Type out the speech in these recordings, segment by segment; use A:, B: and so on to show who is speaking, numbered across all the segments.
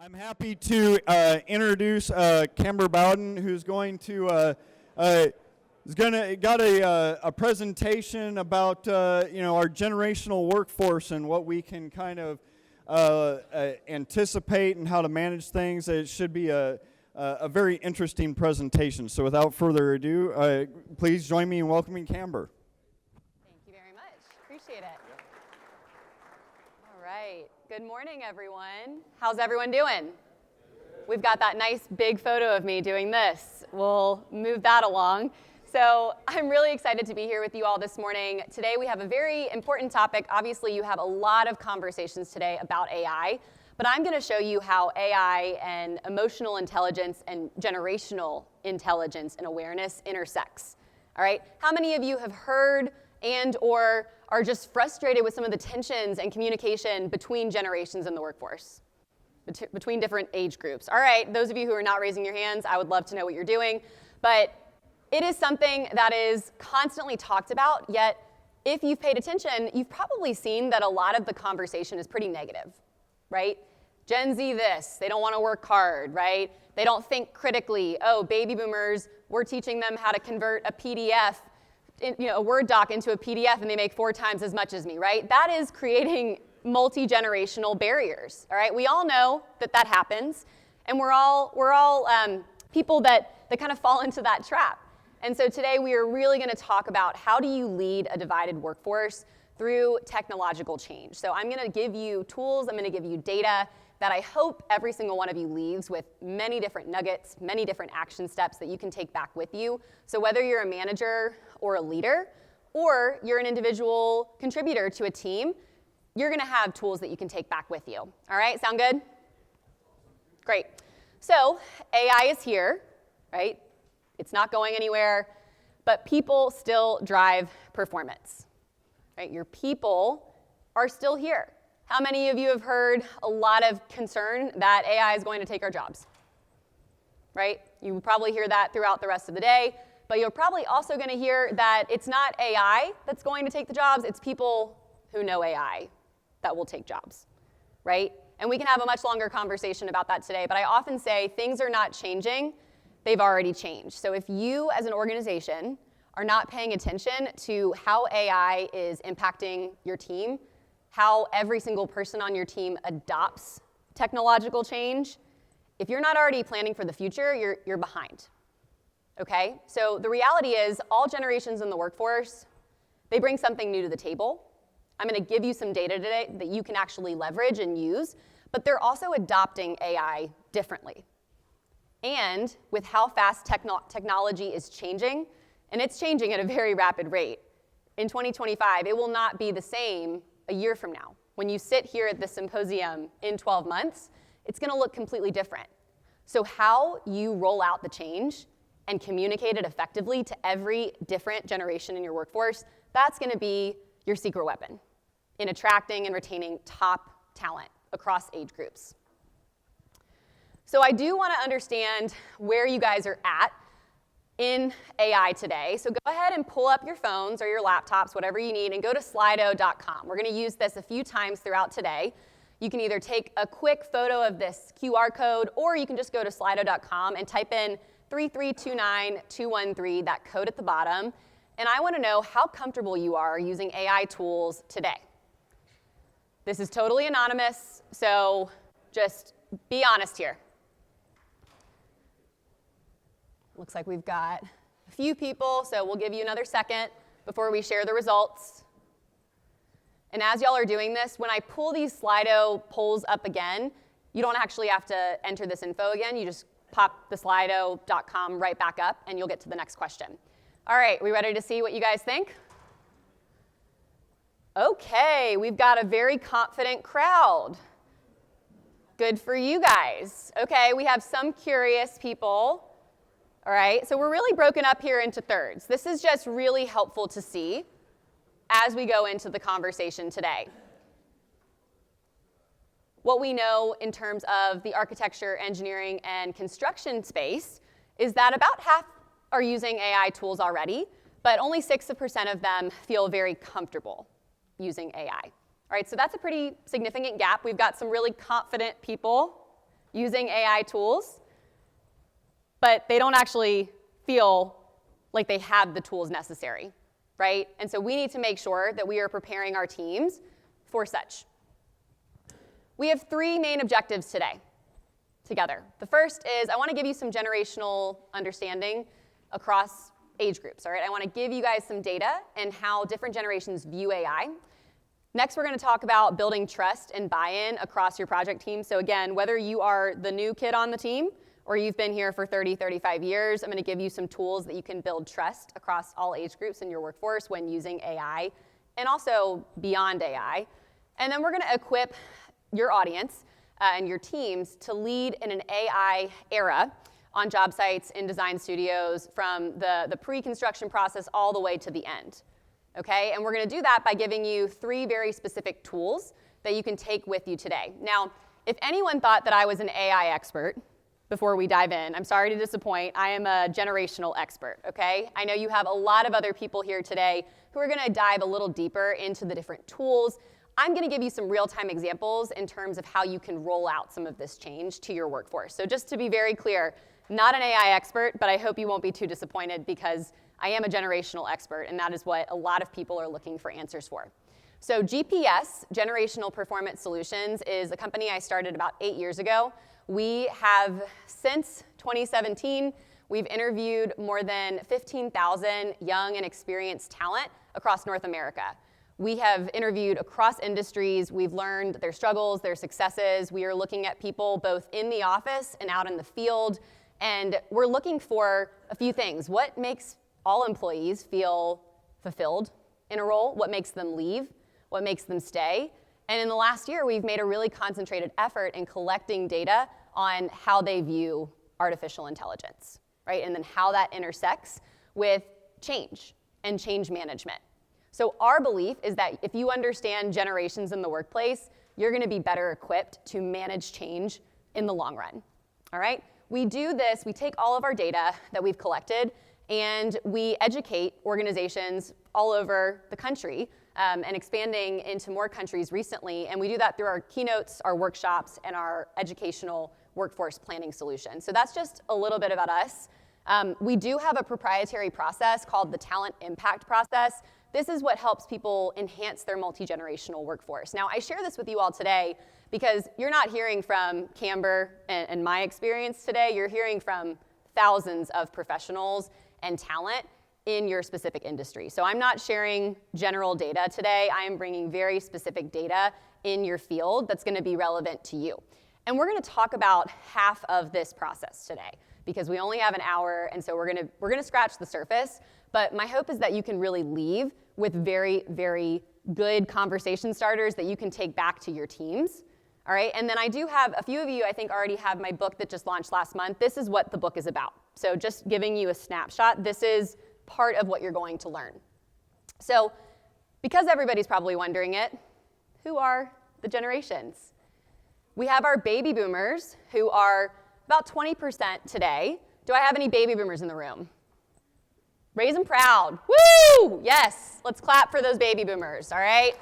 A: I'm happy to introduce Camber Bowden, who's going to got a presentation about our generational workforce and what we can kind of anticipate and how to manage things. It should be a very interesting presentation. So without further ado, please join me in welcoming Camber.
B: Thank you very much. Appreciate it. All right. Good morning, everyone. How's everyone doing? We've got that nice big photo of me doing this. We'll move that along. So I'm really excited to be here with you all this morning. Today we have a very important topic. Obviously, you have a lot of conversations today about AI, but I'm going to show you how AI and emotional intelligence and generational intelligence and awareness intersects. All right? How many of you have heard and or are just frustrated with some of the tensions and communication between generations in the workforce, between different age groups? All right, those of you who are not raising your hands, I would love to know what you're doing. But it is something that is constantly talked about, yet if you've paid attention, you've probably seen that a lot of the conversation is pretty negative, right? Gen Z this, they don't want to work hard, right? They don't think critically. Oh, baby boomers, we're teaching them how to convert a PDF, a Word doc into a PDF, and they make 4 times as much as me, right? That is creating multi-generational barriers, all right? We all know that that happens, and we're all people that kind of fall into that trap. And so today we are really going to talk about how do you lead a divided workforce through technological change. So I'm going to give you tools, I'm going to give you data that I hope every single one of you leaves with many different nuggets, many different action steps that you can take back with you. So whether you're a manager or a leader, or you're an individual contributor to a team, you're going to have tools that you can take back with you. All right, sound good? Great. So AI is here, right? It's not going anywhere, but people still drive performance, right? Your people are still here. How many of you have heard a lot of concern that AI is going to take our jobs, right? You probably hear that throughout the rest of the day, but you're probably also going to hear that it's not AI that's going to take the jobs, it's people who know AI that will take jobs, right? And we can have a much longer conversation about that today, but I often say things are not changing, they've already changed. So if you as an organization are not paying attention to how AI is impacting your team, how every single person on your team adopts technological change, if you're not already planning for the future, you're behind, okay? So the reality is all generations in the workforce, they bring something new to the table. I'm going to give you some data today that you can actually leverage and use, but they're also adopting AI differently. And with how fast technology is changing, and it's changing at a very rapid rate, in 2025, it will not be the same a year from now. When you sit here at the Symposium in 12 months, it's going to look completely different. So how you roll out the change and communicate it effectively to every different generation in your workforce, that's going to be your secret weapon in attracting and retaining top talent across age groups. So I do want to understand where you guys are at in AI today. So go ahead and pull up your phones or your laptops, whatever you need, and go to slido.com. We're going to use this a few times throughout today. You can either take a quick photo of this QR code, or you can just go to slido.com and type in 3329213, that code at the bottom. And I want to know how comfortable you are using AI tools today. This is totally anonymous, so just be honest here. Looks like we've got a few people, so we'll give you another second before we share the results. And as y'all are doing this, when I pull these Slido polls up again, you don't actually have to enter this info again. You just pop the slido.com right back up, and you'll get to the next question. All right, we ready to see what you guys think? Okay, we've got a very confident crowd. Good for you guys. Okay, we have some curious people. All right, so we're really broken up here into thirds. This is just really helpful to see as we go into the conversation today. What we know in terms of the architecture, engineering, and construction space is that about half are using AI tools already, but only 6% of them feel very comfortable using AI. All right, so that's a pretty significant gap. We've got some really confident people using AI tools, but they don't actually feel like they have the tools necessary, right? And so we need to make sure that we are preparing our teams for such. We have 3 main objectives today together. The first is I want to give you some generational understanding across age groups, all right? I want to give you guys some data and how different generations view AI. Next, we're going to talk about building trust and buy-in across your project team. So again, whether you are the new kid on the team or you've been here for 30, 35 years, I'm going to give you some tools that you can build trust across all age groups in your workforce when using AI and also beyond AI. And then we're going to equip your audience and your teams to lead in an AI era on job sites, in design studios, from the pre-construction process all the way to the end. Okay? And we're going to do that by giving you 3 very specific tools that you can take with you today. Now, if anyone thought that I was an AI expert before we dive in, I'm sorry to disappoint. I am a generational expert, okay? I know you have a lot of other people here today who are going to dive a little deeper into the different tools. I'm going to give you some real-time examples in terms of how you can roll out some of this change to your workforce. So just to be very clear, not an AI expert, but I hope you won't be too disappointed because I am a generational expert, and that is what a lot of people are looking for answers for. So GPS, Generational Performance Solutions, is a company I started about 8 years ago. We have, since 2017, we've interviewed more than 15,000 young and experienced talent across North America. We have interviewed across industries. We've learned their struggles, their successes. We are looking at people both in the office and out in the field. And we're looking for a few things. What makes all employees feel fulfilled in a role? What makes them leave? What makes them stay? And in the last year, we've made a really concentrated effort in collecting data on how they view artificial intelligence, right? And then how that intersects with change and change management. So our belief is that if you understand generations in the workplace, you're going to be better equipped to manage change in the long run, all right? We do this, we take all of our data that we've collected, and we educate organizations all over the country and expanding into more countries recently. And we do that through our keynotes, our workshops, and our educational workforce planning solution. So that's just a little bit about us. We do have a proprietary process called the Talent Impact Process. This is what helps people enhance their multi-generational workforce. Now, I share this with you all today because you're not hearing from Camber and my experience today. You're hearing from thousands of professionals and talent in your specific industry. So I'm not sharing general data today. I am bringing very specific data in your field that's going to be relevant to you. And we're going to talk about half of this process today because we only have an hour, and so we're going to scratch the surface. But my hope is that you can really leave with very, very good conversation starters that you can take back to your teams. All right, and then I do have a few of you, I think, already have my book that just launched last month. This is what the book is about. So just giving you a snapshot, this is part of what you're going to learn. So because everybody's probably wondering it, who are the generations? We have our baby boomers, who are about 20% today. Do I have any baby boomers in the room? Raise them proud. Woo! Yes, let's clap for those baby boomers, all right?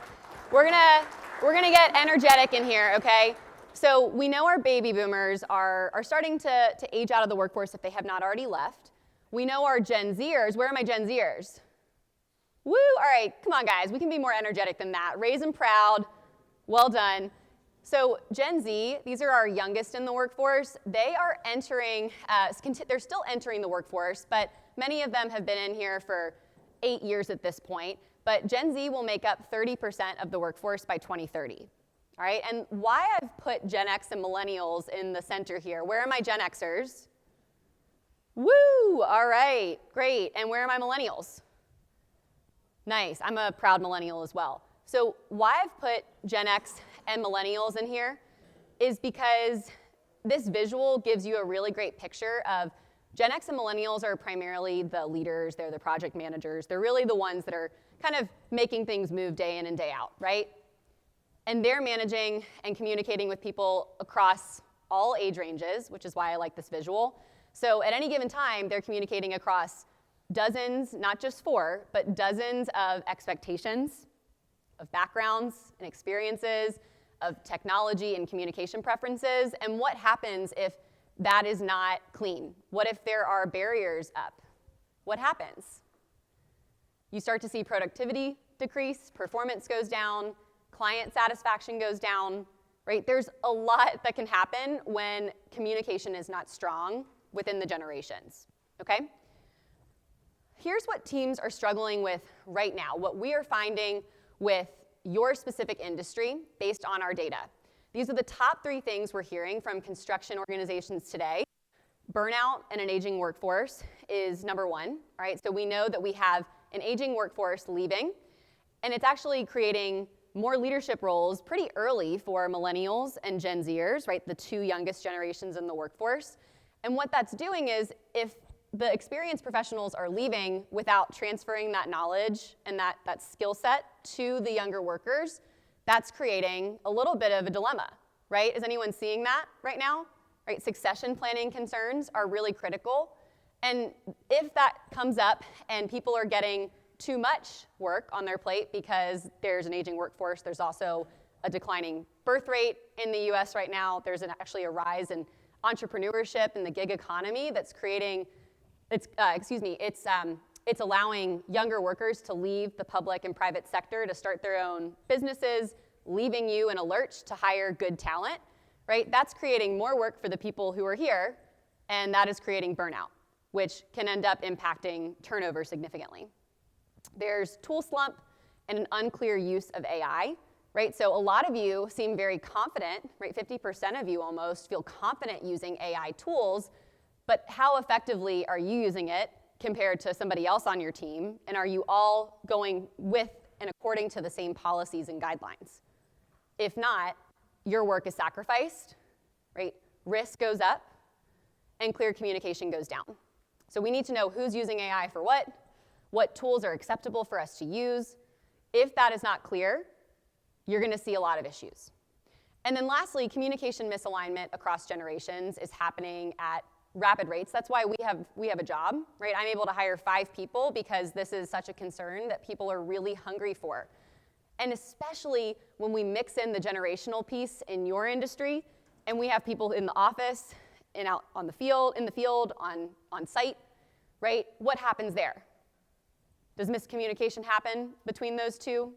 B: We're gonna get energetic in here, okay? So we know our baby boomers are starting to age out of the workforce if they have not already left. We know our Gen Zers. Where are my Gen Zers? Woo! All right, come on, guys. We can be more energetic than that. Raise them proud. Well done. So Gen Z, these are our youngest in the workforce. They are entering, they're still entering the workforce, but many of them have been in here for 8 years at this point. But Gen Z will make up 30% of the workforce by 2030. All right, and why I've put Gen X and millennials in the center here. Where are my Gen Xers? Woo! All right, great. And where are my millennials? Nice. I'm a proud millennial as well. So why I've put Gen X and millennials in here is because this visual gives you a really great picture of Gen X and millennials are primarily the leaders. They're the project managers. They're really the ones that are kind of making things move day in and day out, right? And they're managing and communicating with people across all age ranges, which is why I like this visual. So at any given time, they're communicating across dozens, not just 4, but dozens of expectations, of backgrounds and experiences, of technology and communication preferences, and what happens if that is not clean? What if there are barriers up? What happens? You start to see productivity decrease, performance goes down, client satisfaction goes down, right? There's a lot that can happen when communication is not strong within the generations, okay? Here's what teams are struggling with right now, what we are finding with your specific industry based on our data. These are the top 3 things we're hearing from construction organizations today. Burnout and an aging workforce is number 1, all right? So we know that we have an aging workforce leaving, and it's actually creating more leadership roles pretty early for millennials and Gen Zers, right? The 2 youngest generations in the workforce. And what that's doing is if the experienced professionals are leaving without transferring that knowledge and that skill set to the younger workers, that's creating a little bit of a dilemma, right? Is anyone seeing that right now? Right? Succession planning concerns are really critical. And if that comes up and people are getting too much work on their plate because there's an aging workforce, there's also a declining birth rate in the US right now, there's actually a rise in entrepreneurship in the gig economy that's creating, it's allowing younger workers to leave the public and private sector to start their own businesses, leaving you in a lurch to hire good talent, right? That's creating more work for the people who are here, and that is creating burnout, which can end up impacting turnover significantly. There's tool slump and an unclear use of AI, right? So a lot of you seem very confident, right? 50% of you almost feel confident using AI tools, but how effectively are you using it compared to somebody else on your team? And are you all going with and according to the same policies and guidelines? If not, your work is sacrificed, right? Risk goes up, and clear communication goes down. So we need to know who's using AI for what tools are acceptable for us to use. If that is not clear, you're going to see a lot of issues. And then lastly, communication misalignment across generations is happening at rapid rates. That's why we have a job, right? I'm able to hire 5 people because this is such a concern that people are really hungry for. And especially when we mix in the generational piece in your industry, and we have people in the office and out on the field, on site, right? What happens there? Does miscommunication happen between those 2?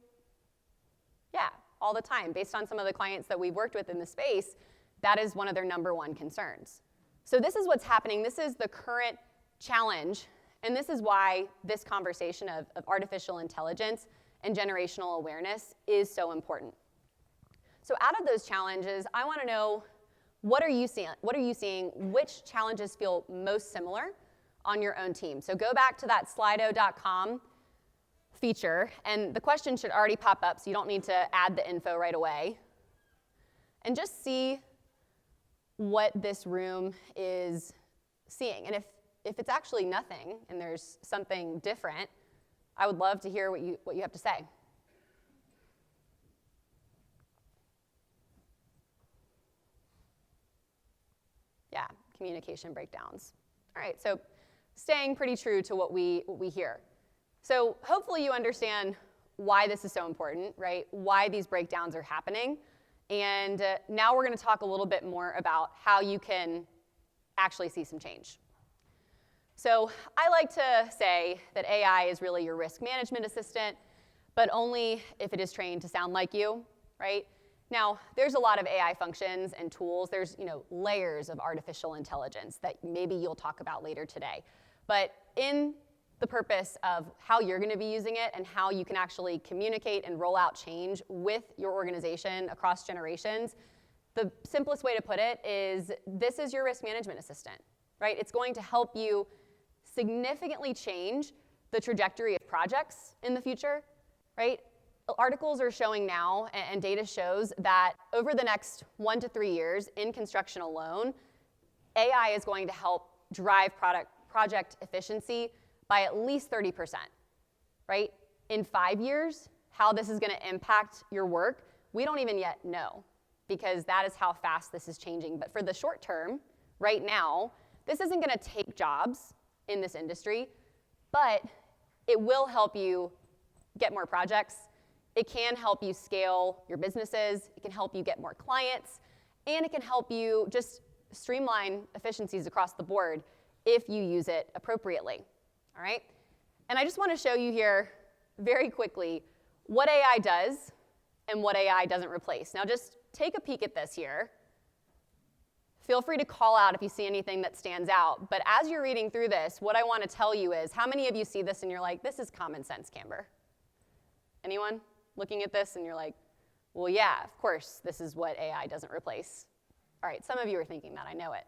B: Yeah, all the time. Based on some of the clients that we've worked with in the space, that is one of their number 1 concerns. So this is what's happening. This is the current challenge, and this is why this conversation of artificial intelligence and generational awareness is so important. So out of those challenges, I want to know, what are you seeing? What are you seeing? Which challenges feel most similar on your own team? So go back to that slido.com feature, and the question should already pop up, so you don't need to add the info right away. And just see what this room is seeing. And if it's actually nothing and there's something different, I would love to hear what you have to say. Yeah, communication breakdowns. All right, so staying pretty true to what we hear. So hopefully you understand why this is so important, right? Why these breakdowns are happening. And now we're going to talk a little bit more about how you can actually see some change. So I like to say that AI is really your risk management assistant, but only if it is trained to sound like you, right? Now, there's a lot of AI functions and tools. There's, layers of artificial intelligence that maybe you'll talk about later today. But in the purpose of how you're going to be using it and how you can actually communicate and roll out change with your organization across generations, the simplest way to put it is this is your risk management assistant, right? It's going to help you significantly change the trajectory of projects in the future, right? Articles are showing now, and data shows that over the next 1 to 3 years in construction alone, AI is going to help drive project efficiency by at least 30%, right? In 5 years, how this is going to impact your work, we don't even yet know, because that is how fast this is changing. But for the short term, right now, this isn't going to take jobs in this industry, but it will help you get more projects, It can help you scale your businesses, it can help you get more clients, and it can help you just streamline efficiencies across the board if you use it appropriately, all right? And I just want to show you here very quickly what AI does and what AI doesn't replace. Now just take a peek at this here. Feel free to call out if you see anything that stands out, but as you're reading through this, what I want to tell you is, how many of you see this and you're like, this is common sense, Camber? Anyone looking at this and you're like, well, yeah, of course, this is what AI doesn't replace. All right, some of you are thinking that, I know it.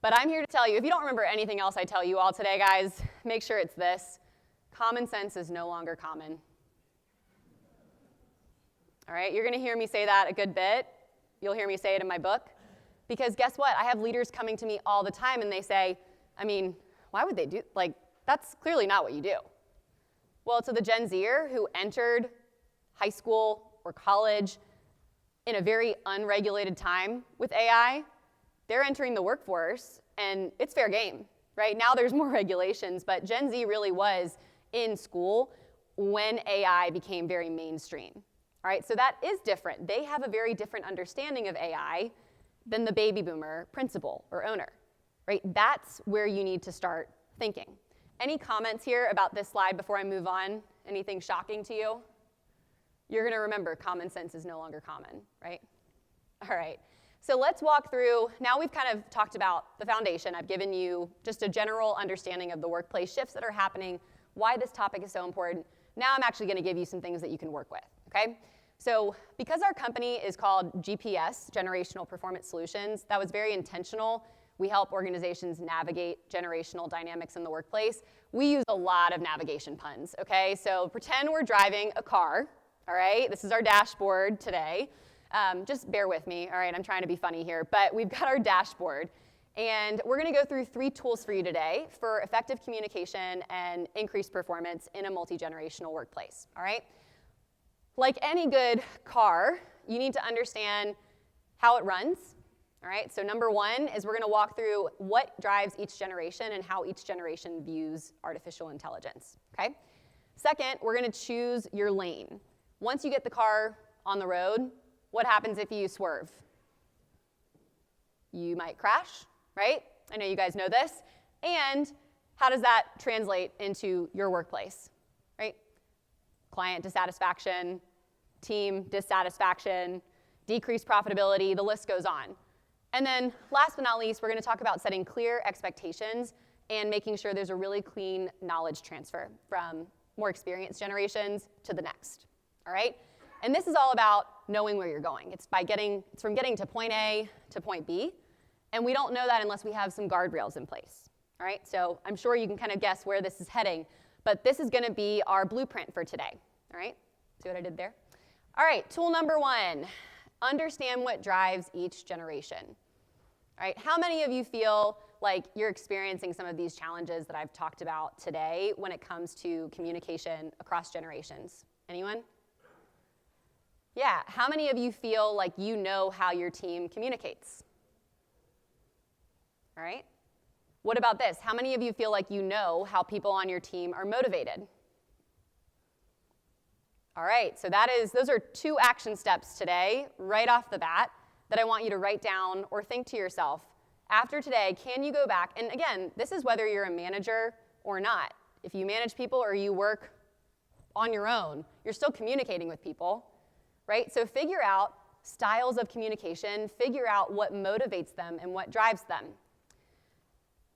B: But I'm here to tell you, if you don't remember anything else I tell you all today, guys, make sure it's this. Common sense is no longer common. All right, you're going to hear me say that a good bit. You'll hear me say it in my book. Because guess what? I have leaders coming to me all the time and they say, I mean, why would they do, like, that's clearly not what you do. Well, to the Gen Zer who entered high school or college in a very unregulated time with AI, they're entering the workforce and it's fair game, right? Now there's more regulations, but Gen Z really was in school when AI became very mainstream. All right, so that is different. They have a very different understanding of AI than the baby boomer principal or owner, right? That's where you need to start thinking. Any comments here about this slide before I move on? Anything shocking to you? You're going to remember common sense is no longer common, right? All right, so let's walk through. Now we've kind of talked about the foundation. I've given you just a general understanding of the workplace shifts that are happening, why this topic is so important. Now I'm actually going to give you some things that you can work with, okay? So because our company is called GPS, Generational Performance Solutions, that was very intentional. We help organizations navigate generational dynamics in the workplace. We use a lot of navigation puns, okay? So pretend we're driving a car, all right? This is our dashboard today. Just bear with me, all right? I'm trying to be funny here, but we've got our dashboard. And we're going to go through 3 tools for you today for effective communication and increased performance in a multi-generational workplace, all right? Like any good car, you need to understand how it runs, all right? So number 1 is we're going to walk through what drives each generation and how each generation views artificial intelligence, okay? Second, we're going to choose your lane. Once you get the car on the road, what happens if you swerve? You might crash, right? I know you guys know this. And how does that translate into your workplace, right? Client dissatisfaction, team dissatisfaction, decreased profitability, the list goes on. And then last but not least, we're going to talk about setting clear expectations and making sure there's a really clean knowledge transfer from more experienced generations to the next, all right? And this is all about knowing where you're going. It's from getting to point A to point B, and we don't know that unless we have some guardrails in place, all right? So I'm sure you can kind of guess where this is heading, but this is going to be our blueprint for today, all right? See what I did there? All right, tool number 1, understand what drives each generation. All right, how many of you feel like you're experiencing some of these challenges that I've talked about today when it comes to communication across generations? Anyone? Yeah, how many of you feel like you know how your team communicates? All right. What about this? How many of you feel like you know how people on your team are motivated? All right, so those are 2 action steps today, right off the bat, that I want you to write down or think to yourself. After today, can you go back? And again, this is whether you're a manager or not. If you manage people or you work on your own, you're still communicating with people, right? So figure out styles of communication, figure out what motivates them and what drives them.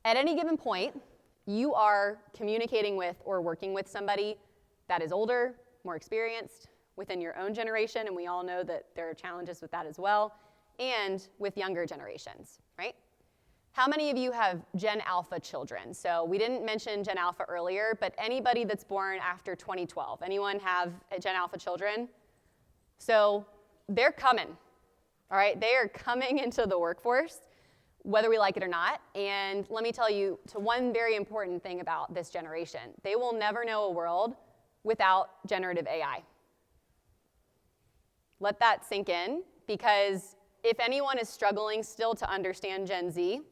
B: At any given point, you are communicating with or working with somebody that is older, more experienced, within your own generation, and we all know that there are challenges with that as well, and with younger generations, right? How many of you have Gen Alpha children? So we didn't mention Gen Alpha earlier, but anybody that's born after 2012, anyone have Gen Alpha children? So they're coming, all right? They are coming into the workforce, whether we like it or not. And let me tell you one very important thing about this generation. They will never know a world without generative AI. Let that sink in, because if anyone is struggling still to understand Gen Z,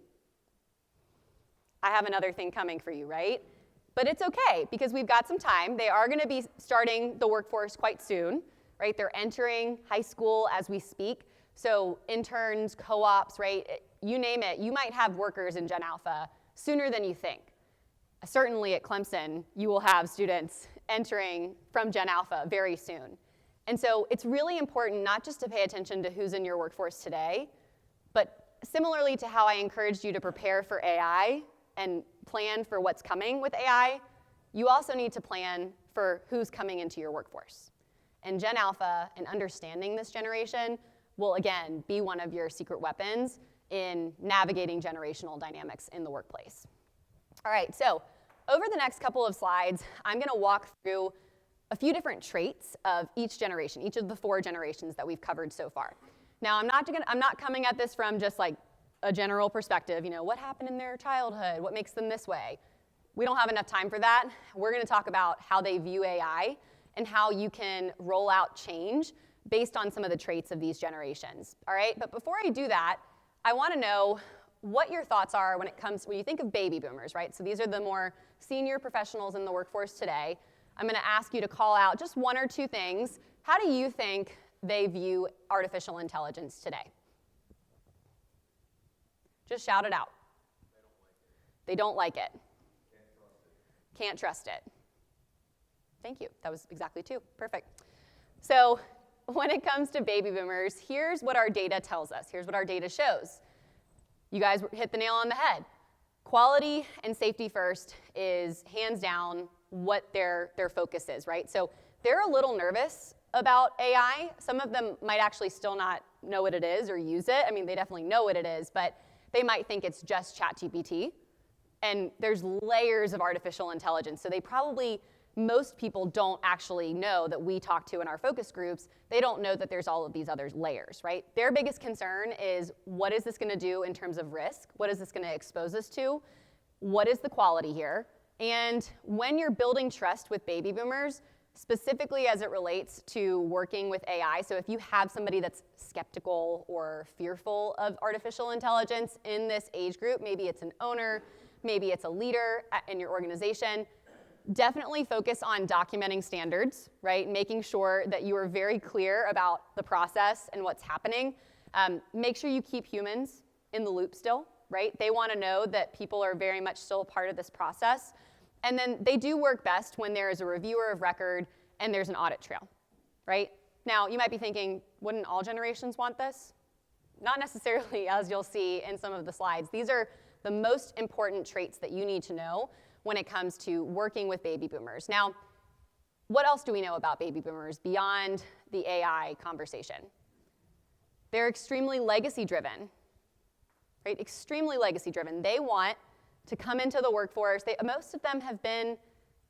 B: I have another thing coming for you, right? But it's okay, because we've got some time. They are going to be starting the workforce quite soon, right? They're entering high school as we speak. So interns, co-ops, right? You name it. You might have workers in Gen Alpha sooner than you think. Certainly at Clemson, you will have students entering from Gen Alpha very soon. And so it's really important not just to pay attention to who's in your workforce today, but similarly to how I encouraged you to prepare for AI and plan for what's coming with AI, you also need to plan for who's coming into your workforce. And Gen Alpha and understanding this generation will, again, be one of your secret weapons in navigating generational dynamics in the workplace. All right, so over the next couple of slides, I'm going to walk through a few different traits of each generation, each of the 4 generations that we've covered so far. Now, I'm not coming at this from just like a general perspective, what happened in their childhood, what makes them this way. We don't have enough time for that. We're going to talk about how they view AI and how you can roll out change based on some of the traits of these generations. All right, but before I do that, I want to know what your thoughts are when you think of baby boomers, right? So these are the more senior professionals in the workforce today. I'm going to ask you to call out just 1 or 2 things. How do you think they view artificial intelligence today? Just shout it out. They don't like it. Can't trust it. Thank you. That was exactly 2. Perfect. So when it comes to baby boomers, here's what our data tells us. Here's what our data shows. You guys hit the nail on the head. Quality and safety first is hands down what their focus is, right? So they're a little nervous about AI. Some of them might actually still not know what it is or use it. I mean, they definitely know what it is, but they might think it's just ChatGPT. And there's layers of artificial intelligence. So most people don't actually know that we talk to in our focus groups. They don't know that there's all of these other layers, right? Their biggest concern is, what is this going to do in terms of risk? What is this going to expose us to? What is the quality here? And when you're building trust with baby boomers, specifically as it relates to working with AI, so if you have somebody that's skeptical or fearful of artificial intelligence in this age group, maybe it's an owner, maybe it's a leader in your organization, definitely focus on documenting standards, right? Making sure that you are very clear about the process and what's happening. Make sure you keep humans in the loop still, right? They want to know that people are very much still a part of this process. And then they do work best when there is a reviewer of record and there's an audit trail, right? Now, you might be thinking, wouldn't all generations want this? Not necessarily, as you'll see in some of the slides. These are the most important traits that you need to know when it comes to working with baby boomers. Now, what else do we know about baby boomers beyond the AI conversation? They're extremely legacy-driven, right? Extremely legacy-driven. They want to come into the workforce. Most of them have been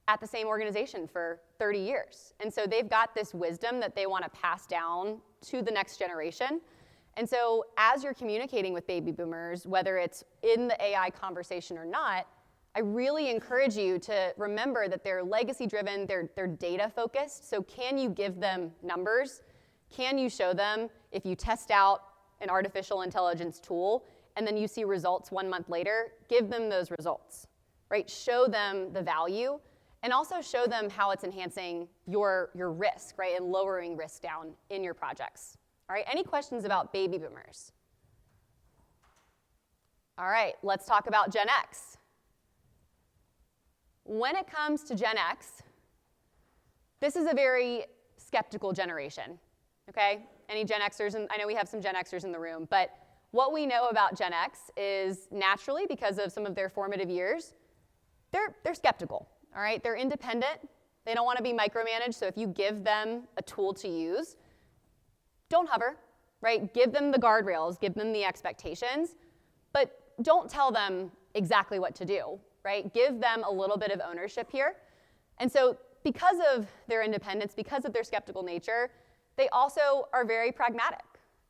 B: at the same organization for 30 years. And so they've got this wisdom that they want to pass down to the next generation. And so as you're communicating with baby boomers, whether it's in the AI conversation or not, I really encourage you to remember that they're legacy-driven, they're data-focused. So can you give them numbers? Can you show them if you test out an artificial intelligence tool and then you see results 1 month later, give them those results, right? Show them the value, and also show them how it's enhancing your risk, right, and lowering risk down in your projects. All right, any questions about baby boomers? All right, let's talk about Gen X. When it comes to Gen X, this is a very skeptical generation, okay? Any Gen Xers, and I know we have some Gen Xers in the room, but what we know about Gen X is naturally, because of some of their formative years, they're skeptical, all right? They're independent. They don't want to be micromanaged, so if you give them a tool to use, don't hover, right? Give them the guardrails, give them the expectations, but don't tell them exactly what to do, right? Give them a little bit of ownership here. And so because of their independence, because of their skeptical nature, they also are very pragmatic.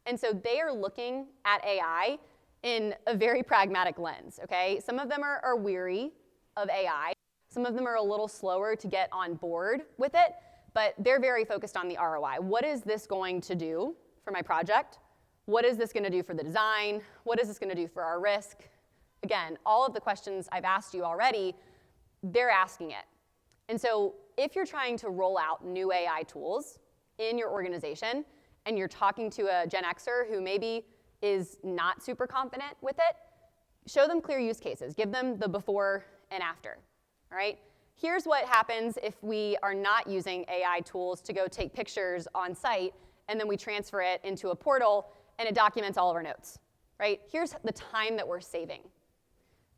B: And so they are looking at AI in a very pragmatic lens, okay? Some of them are weary of AI. Some of them are a little slower to get on board with it, but they're very focused on the ROI. What is this going to do for my project? What is this going to do for the design? What is this going to do for our risk? Again, all of the questions I've asked you already, they're asking it. And so if you're trying to roll out new AI tools in your organization and you're talking to a Gen Xer who maybe is not super confident with it, show them clear use cases. Give them the before and after, all right? Here's what happens if we are not using AI tools to go take pictures on site, and then we transfer it into a portal, and it documents all of our notes, right? Here's the time that we're saving.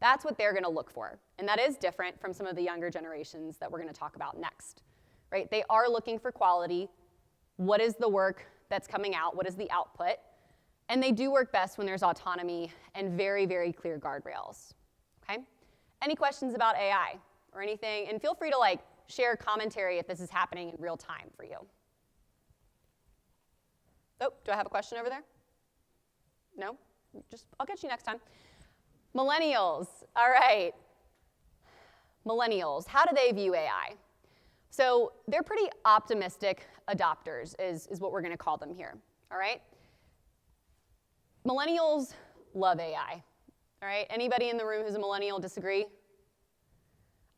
B: That's what they're going to look for, and that is different from some of the younger generations that we're going to talk about next, right? They are looking for quality. What is the work that's coming out? What is the output? And they do work best when there's autonomy and very, very clear guardrails, okay? Any questions about AI or anything? And feel free to share commentary if this is happening in real time for you. Oh, do I have a question over there? No? I'll get you next time. Millennials, all right. Millennials, how do they view AI? So they're pretty optimistic adopters is what we're going to call them here, all right? Millennials love AI, all right? Anybody in the room who's a millennial disagree?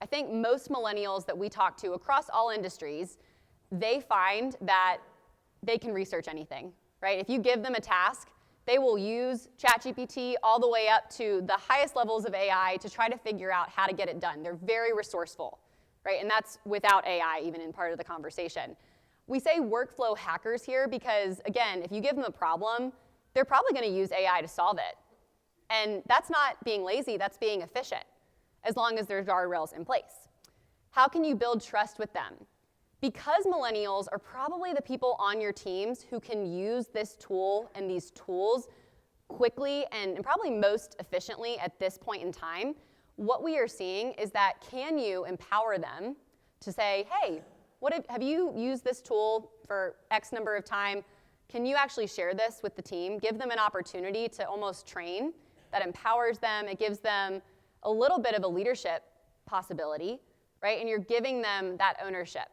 B: I think most millennials that we talk to across all industries, they find that they can research anything, right? If you give them a task, they will use ChatGPT all the way up to the highest levels of AI to try to figure out how to get it done. They're very resourceful, right? And that's without AI even in part of the conversation. We say workflow hackers here because, again, if you give them a problem, they're probably going to use AI to solve it. And that's not being lazy, that's being efficient, as long as there's guardrails in place. How can you build trust with them? Because millennials are probably the people on your teams who can use this tool and these tools quickly and probably most efficiently at this point in time, what we are seeing is that can you empower them to say, hey, have you used this tool for X number of time? Can you actually share this with the team? Give them an opportunity to almost train. That empowers them. It gives them a little bit of a leadership possibility, right? And you're giving them that ownership.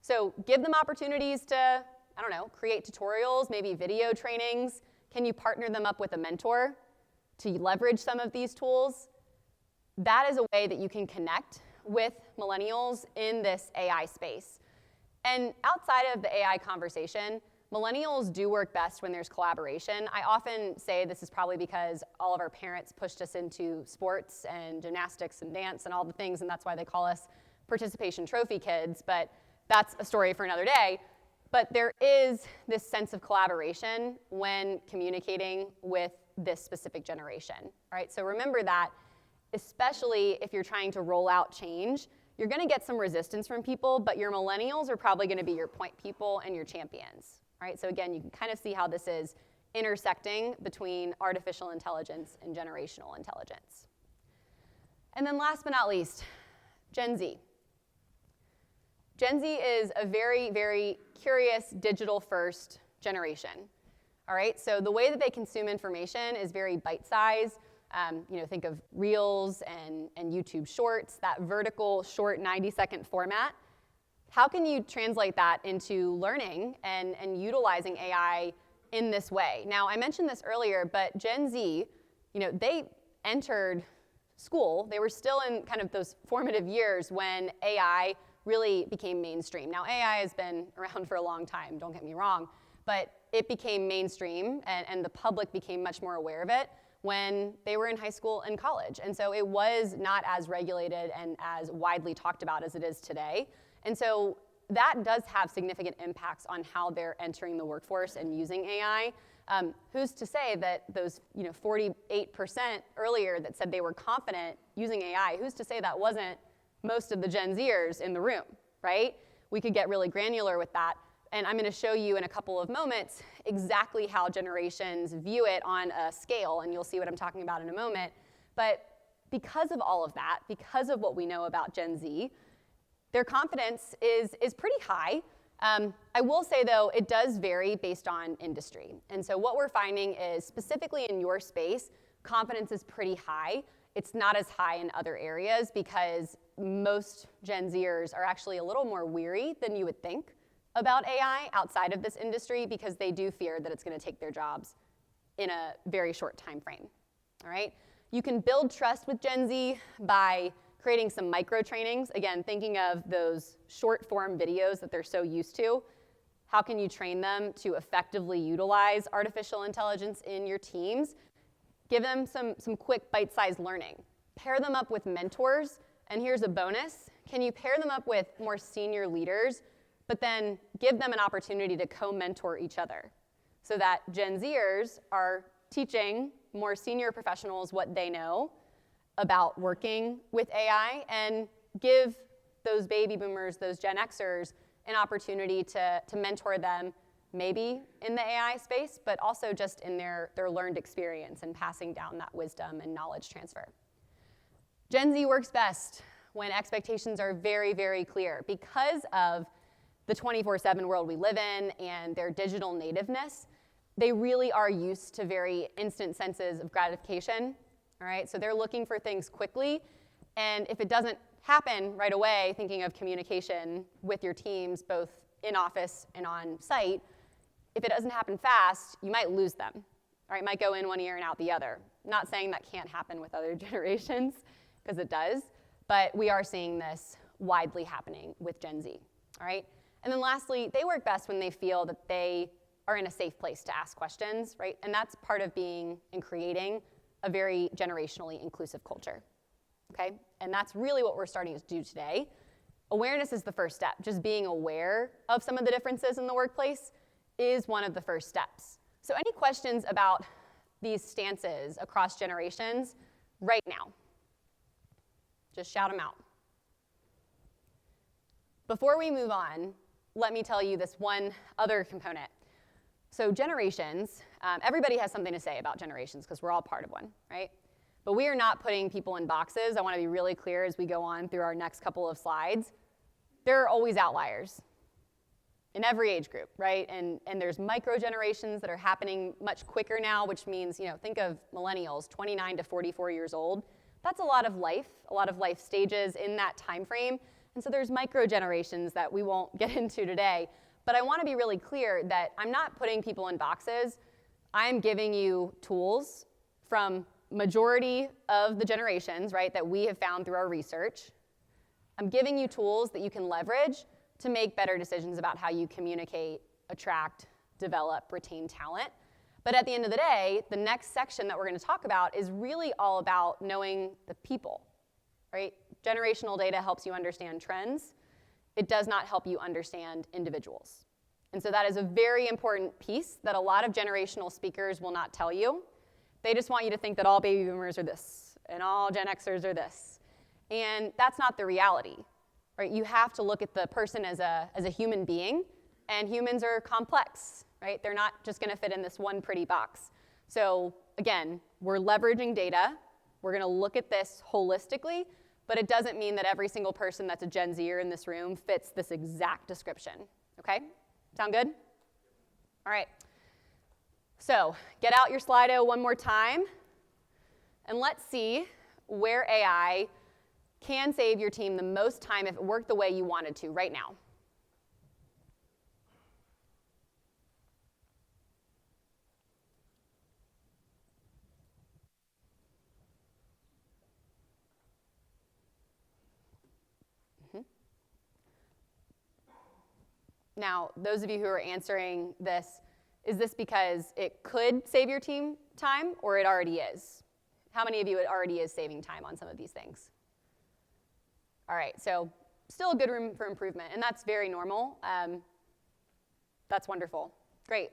B: So give them opportunities to, I don't know, create tutorials, maybe video trainings. Can you partner them up with a mentor to leverage some of these tools? That is a way that you can connect with millennials in this AI space. And outside of the AI conversation, millennials do work best when there's collaboration. I often say this is probably because all of our parents pushed us into sports and gymnastics and dance and all the things, and that's why they call us participation trophy kids, but that's a story for another day. But there is this sense of collaboration when communicating with this specific generation, right? So remember that, especially if you're trying to roll out change, you're going to get some resistance from people, but your millennials are probably going to be your point people and your champions, right? So again, you can kind of see how this is intersecting between artificial intelligence and generational intelligence. And then last but not least, Gen Z. Gen Z is a very, very curious, digital-first generation, all right? So the way that they consume information is very bite-sized. Think of Reels and YouTube Shorts, that vertical, short, 90-second format. How can you translate that into learning and utilizing AI in this way? Now, I mentioned this earlier, but Gen Z, they entered school. They were still in kind of those formative years when AI really became mainstream. Now, AI has been around for a long time, don't get me wrong, but it became mainstream and the public became much more aware of it when they were in high school and college. And so it was not as regulated and as widely talked about as it is today. And so that does have significant impacts on how they're entering the workforce and using AI. Who's to say that those 48% earlier that said they were confident using AI, who's to say that wasn't most of the Gen Zers in the room, right? We could get really granular with that. And I'm going to show you in a couple of moments exactly how generations view it on a scale, and you'll see what I'm talking about in a moment. But because of all of that, because of what we know about Gen Z, their confidence is pretty high. I will say, though, it does vary based on industry. And so what we're finding is, specifically in your space, confidence is pretty high. It's not as high in other areas because most Gen Zers are actually a little more weary than you would think about AI outside of this industry because they do fear that it's going to take their jobs in a very short time frame, all right? You can build trust with Gen Z by creating some micro trainings. Again, thinking of those short form videos that they're so used to. How can you train them to effectively utilize artificial intelligence in your teams? Give them some quick bite-sized learning. Pair them up with mentors, and here's a bonus. Can you pair them up with more senior leaders, but then give them an opportunity to co-mentor each other so that Gen Zers are teaching more senior professionals what they know about working with AI, and give those baby boomers, those Gen Xers, an opportunity to mentor them, maybe in the AI space, but also just in their learned experience and passing down that wisdom and knowledge transfer. Gen Z works best when expectations are very, very clear. Because of the 24/7 world we live in and their digital nativeness, they really are used to very instant senses of gratification, all right? So they're looking for things quickly, and if it doesn't happen right away, thinking of communication with your teams, both in office and on site, if it doesn't happen fast, you might lose them, all right? Might go in one ear and out the other. Not saying that can't happen with other generations, because it does, but we are seeing this widely happening with Gen Z, all right? And then lastly, they work best when they feel that they are in a safe place to ask questions, right? And that's part of being and creating a very generationally inclusive culture, okay? And that's really what we're starting to do today. Awareness is the first step. Just being aware of some of the differences in the workplace is one of the first steps. So any questions about these stances across generations right now? Just shout them out. Before we move on, let me tell you this one other component. So generations, everybody has something to say about generations because we're all part of one, right? But we are not putting people in boxes. I want to be really clear as we go on through our next couple of slides. There are always outliers in every age group, right? And there's micro generations that are happening much quicker now, which means, think of millennials, 29 to 44 years old. That's a lot of life stages in that time frame. And so there's micro generations that we won't get into today. But I want to be really clear that I'm not putting people in boxes. I'm giving you tools from majority of the generations, right, that we have found through our research. I'm giving you tools that you can leverage to make better decisions about how you communicate, attract, develop, retain talent. But at the end of the day, the next section that we're going to talk about is really all about knowing the people, right? Generational data helps you understand trends. It does not help you understand individuals. And so that is a very important piece that a lot of generational speakers will not tell you. They just want you to think that all baby boomers are this and all Gen Xers are this. And that's not the reality, right? You have to look at the person as a human being, and humans are complex, right? They're not just going to fit in this one pretty box. So again, we're leveraging data. We're going to look at this holistically, but it doesn't mean that every single person that's a Gen Zer in this room fits this exact description, okay? Sound good? All right. So get out your Slido one more time, and let's see where AI can save your team the most time if it worked the way you wanted to right now. Now, those of you who are answering this, is this because it could save your team time, or it already is? How many of you it already is saving time on some of these things? All right, so still a good room for improvement, and that's very normal. That's wonderful. Great.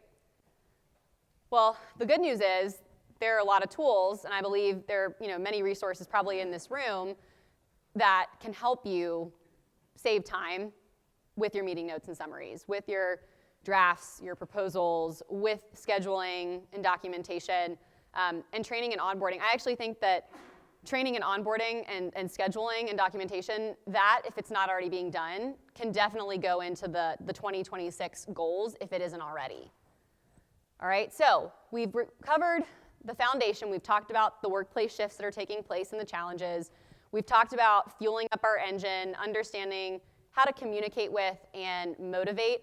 B: Well, the good news is there are a lot of tools, and I believe there are many resources probably in this room that can help you save time with your meeting notes and summaries, with your drafts, your proposals, with scheduling and documentation, and training and onboarding. I actually think that training and onboarding and scheduling and documentation, that, if it's not already being done, can definitely go into the 2026 goals if it isn't already. All right, so we've covered the foundation. We've talked about the workplace shifts that are taking place and the challenges. We've talked about fueling up our engine, understanding how to communicate with and motivate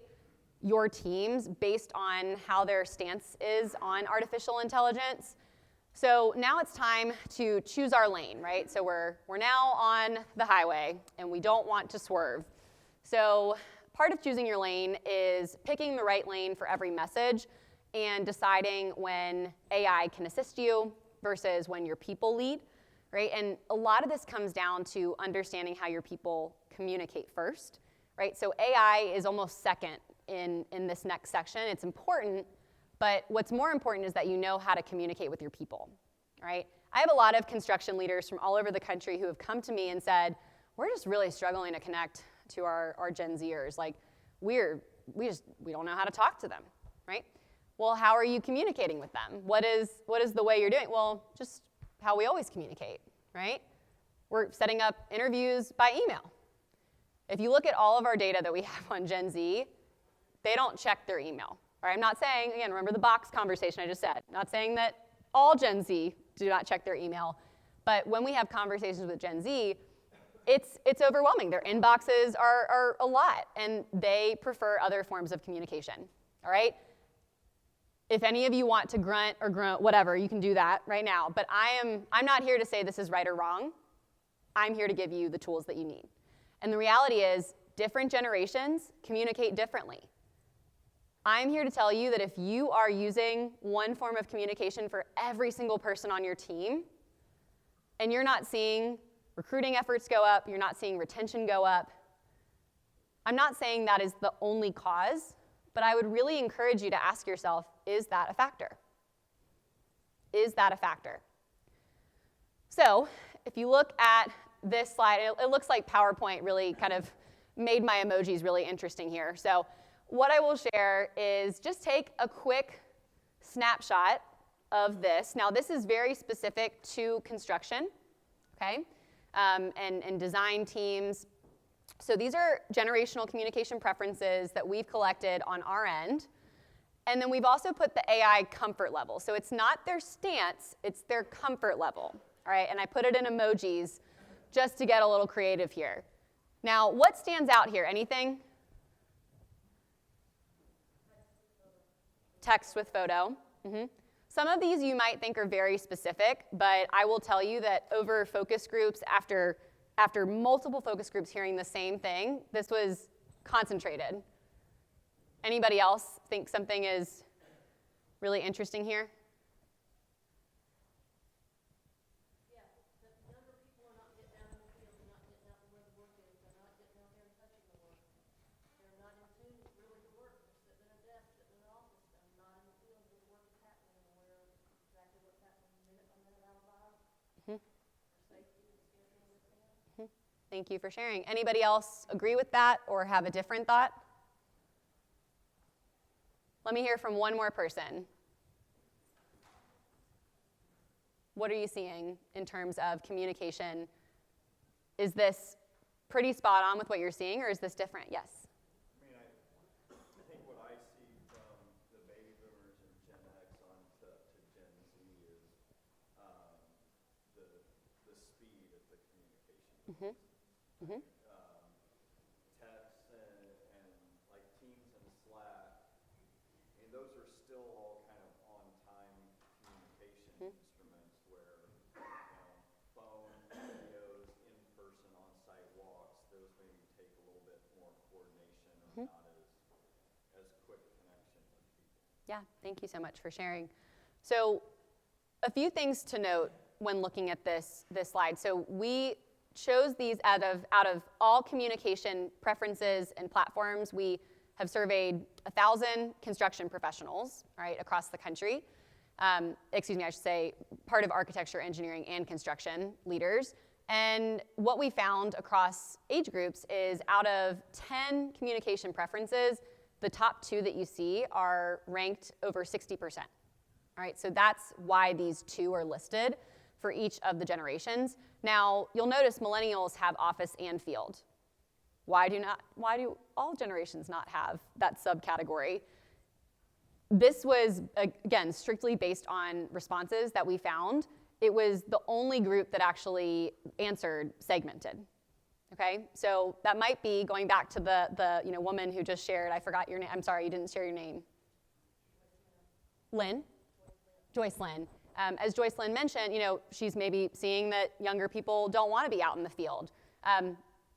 B: your teams based on how their stance is on artificial intelligence. So now it's time to choose our lane, right? So we're now on the highway, and we don't want to swerve. So part of choosing your lane is picking the right lane for every message and deciding when AI can assist you versus when your people lead, right? And a lot of this comes down to understanding how your people communicate first, right? So AI is almost second in this next section. It's important, but what's more important is that you know how to communicate with your people, right? I have a lot of construction leaders from all over the country who have come to me and said, we're just really struggling to connect to our Gen Zers. Like, we don't know how to talk to them, right? Well, how are you communicating with them? What is the way you're doing? Well, just how we always communicate, right? We're setting up interviews by email. If you look at all of our data that we have on Gen Z, they don't check their email. All right, I'm not saying, again, remember the box conversation I just said. Not saying that all Gen Z do not check their email, but when we have conversations with Gen Z, it's overwhelming. Their inboxes are a lot, and they prefer other forms of communication, all right? If any of you want to grunt or grunt, whatever, you can do that right now, but I'm not here to say this is right or wrong. I'm here to give you the tools that you need. And the reality is, different generations communicate differently. I'm here to tell you that if you are using one form of communication for every single person on your team, and you're not seeing recruiting efforts go up, you're not seeing retention go up, I'm not saying that is the only cause, but I would really encourage you to ask yourself, is that a factor? Is that a factor? So if you look at this slide, it looks like PowerPoint really kind of made my emojis really interesting here. So what I will share is just take a quick snapshot of this. Now, this is very specific to construction, okay, and design teams. So these are generational communication preferences that we've collected on our end. And then we've also put the AI comfort level. So it's not their stance, it's their comfort level, all right? And I put it in emojis just to get a little creative here. Now, what stands out here? Anything? Text with photo. Some of these you might think are very specific, but I will tell you that over focus groups, after multiple focus groups hearing the same thing, this was concentrated. Anybody else think something is really interesting here?
C: Yeah, the younger people are not getting out in the field, they're not getting out where the work is, they're not getting out there and touching the work. They're not in tune really to work. They're sitting at a desk, sitting in an office, and not in the field where the work is happening and where exactly what's happening minute by minute, hour by hour. Safety and scheduling with them.
B: Thank you for sharing. Anybody else agree with that or have a different thought? Let me hear from one more person. What are you seeing in terms of communication? Is this pretty spot on with what you're seeing, or is this different? Yes.
A: I mean, I think what I see from the baby boomers and Gen X on to Gen Z is the speed of the communication. Text and like Teams and Slack, I mean, those are still all kind of on-time communication instruments where, phone, videos, in-person, on-site walks, those maybe take a little bit more coordination or not as quick connection with people.
B: Yeah, thank you so much for sharing. So a few things to note when looking at this slide. So we chose these out of all communication preferences and platforms. We have surveyed 1,000 construction professionals, right, across the country. Excuse me, I should say part of architecture, engineering, and construction leaders. And what we found across age groups is out of 10 communication preferences, the top 2 that you see are ranked over 60%. All right, so that's why these 2 are listed for each of the generations. Now, you'll notice millennials have office and field. Why do all generations not have that subcategory? This was, again, strictly based on responses that we found. It was the only group that actually answered segmented. Okay, so that might be going back to the woman who just shared. I forgot your name. I'm sorry, you didn't share your name. Lynn? Joyce Lynn. As Joyce Lynn mentioned, she's maybe seeing that younger people don't want to be out in the field.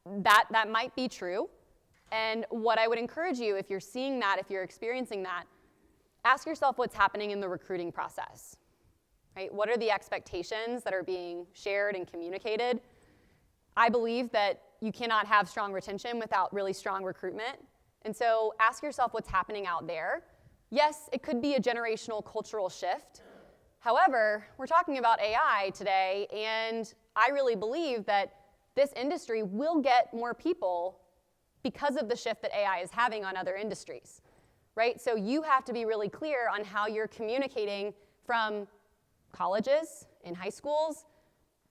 B: That might be true. And what I would encourage you, if you're seeing that, if you're experiencing that, ask yourself what's happening in the recruiting process. Right? What are the expectations that are being shared and communicated? I believe that you cannot have strong retention without really strong recruitment. And so ask yourself what's happening out there. Yes, it could be a generational cultural shift. However, we're talking about AI today, and I really believe that this industry will get more people because of the shift that AI is having on other industries, right? So you have to be really clear on how you're communicating from colleges, in high schools.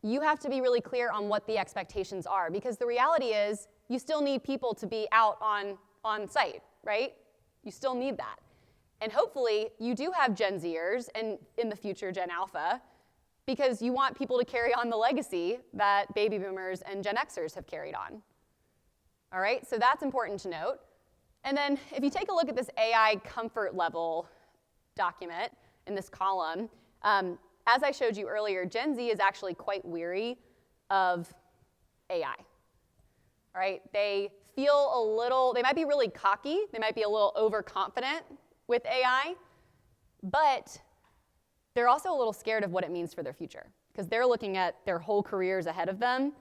B: You have to be really clear on what the expectations are, because the reality is you still need people to be out on site, right? You still need that. And hopefully you do have Gen Zers and in the future Gen Alpha, because you want people to carry on the legacy that baby boomers and Gen Xers have carried on. All right, so that's important to note. And then if you take a look at this AI comfort level document in this column, as I showed you earlier, Gen Z is actually quite weary of AI. All right, they feel a little, they might be really cocky, they might be a little overconfident with AI, but they're also a little scared of what it means for their future, because they're looking at their whole careers ahead of them,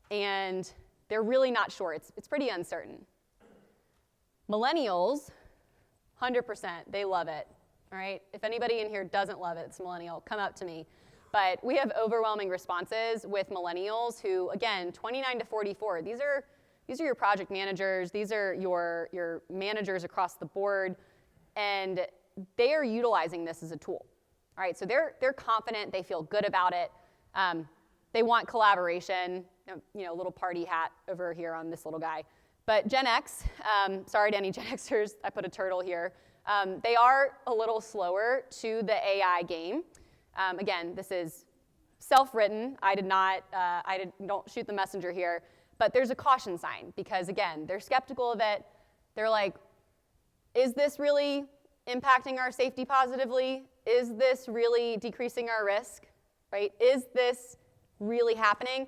B: and they're really not sure. It's pretty uncertain. Millennials, 100%, they love it. All right, if anybody in here doesn't love it, it's millennial, come up to me. But we have overwhelming responses with millennials who, again, 29 to 44, these are your project managers, these are your managers across the board, and they are utilizing this as a tool. All right, so they're confident, they feel good about it, they want collaboration, little party hat over here on this little guy. But Gen X, sorry to any Gen Xers, I put a turtle here, they are a little slower to the AI game. Again, this is self-written. Don't shoot the messenger here, but there's a caution sign, because again, they're skeptical of it. They're like, is this really impacting our safety positively? Is this really decreasing our risk, right? Is this really happening?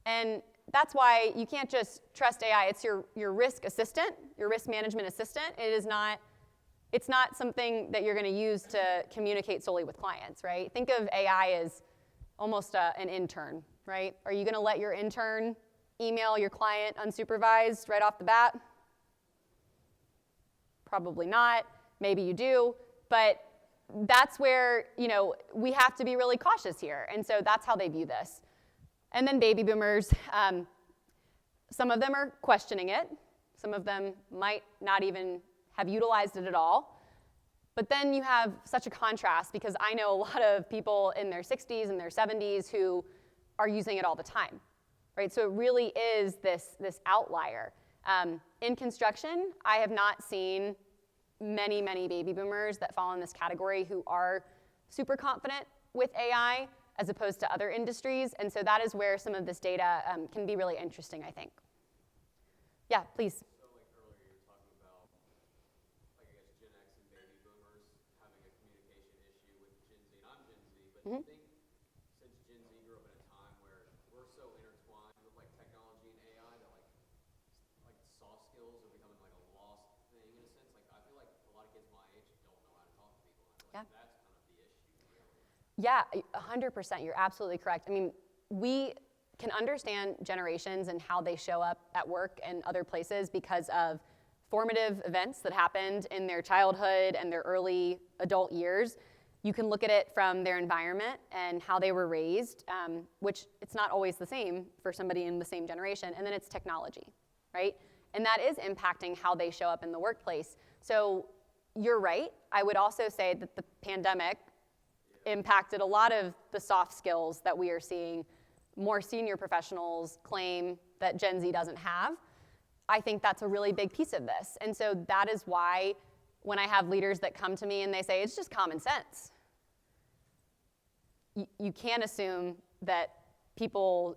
B: And that's why you can't just trust AI. It's your risk assistant, your risk management assistant. It's not something that you're going to use to communicate solely with clients, right? Think of AI as almost an intern, right? Are you going to let your intern email your client unsupervised right off the bat? Probably not. Maybe you do. But that's where, we have to be really cautious here. And so that's how they view this. And then baby boomers, some of them are questioning it. Some of them might not even have utilized it at all. But then you have such a contrast, because I know a lot of people in their 60s and their 70s who are using it all the time, right? So it really is this outlier. In construction, I have not seen many baby boomers that fall in this category who are super confident with AI as opposed to other industries. And so that is where some of this data can be really interesting, I think. Yeah, please.
D: So like earlier you were talking about, like I guess Gen X and baby boomers having a communication issue with Gen Z, and I'm Gen Z, but do you think since Gen Z grew up in a time where we're so intertwined with like technology and AI that like soft skills are becoming like a lost thing in a sense? Like I feel like a lot of kids my age don't know how to talk to people. I feel like that's kind of the issue, really.
B: Yeah, 100%. You're absolutely correct. I mean, we can understand generations and how they show up at work and other places because of formative events that happened in their childhood and their early adult years. You can look at it from their environment and how they were raised, which it's not always the same for somebody in the same generation. And then it's technology, right? And that is impacting how they show up in the workplace. So you're right. I would also say that the pandemic impacted a lot of the soft skills that we are seeing more senior professionals claim that Gen Z doesn't have. I think that's a really big piece of this. And so that is why when I have leaders that come to me and they say, it's just common sense. You can't assume that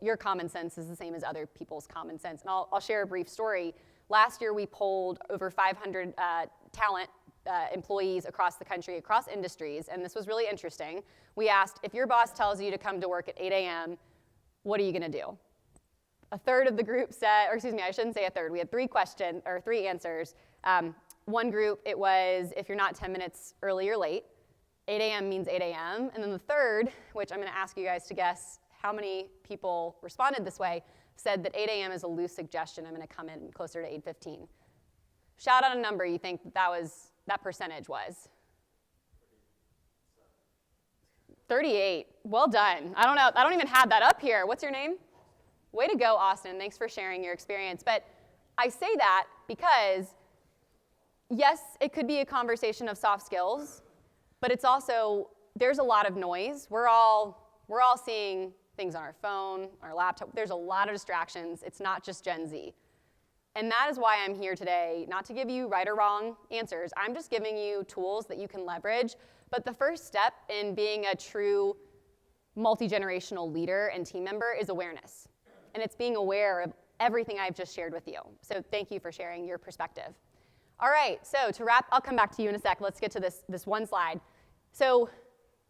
B: your common sense is the same as other people's common sense. And I'll share a brief story. Last year we polled over 500 talent employees across the country, across industries, and this was really interesting. We asked, if your boss tells you to come to work at 8 a.m., what are you going to do? A third of the group said, or excuse me, I shouldn't say a third. We had three answers. One group, it was if you're not 10 minutes early or late. 8 a.m. means 8 a.m. And then the third, which I'm going to ask you guys to guess how many people responded this way, said that 8 a.m. is a loose suggestion. I'm going to come in closer to 8:15. Shout out a number you think that percentage was. 38. Well done. I don't know. I don't even have that up here. What's your name? Way to go, Austin. Thanks for sharing your experience. But I say that because, yes, it could be a conversation of soft skills, but it's also, there's a lot of noise. We're all seeing things on our phone, our laptop. There's a lot of distractions. It's not just Gen Z. And that is why I'm here today, not to give you right or wrong answers. I'm just giving you tools that you can leverage. But the first step in being a true multi-generational leader and team member is awareness. And it's being aware of everything I've just shared with you. So thank you for sharing your perspective. All right, so to wrap, I'll come back to you in a sec. Let's get to this one slide. So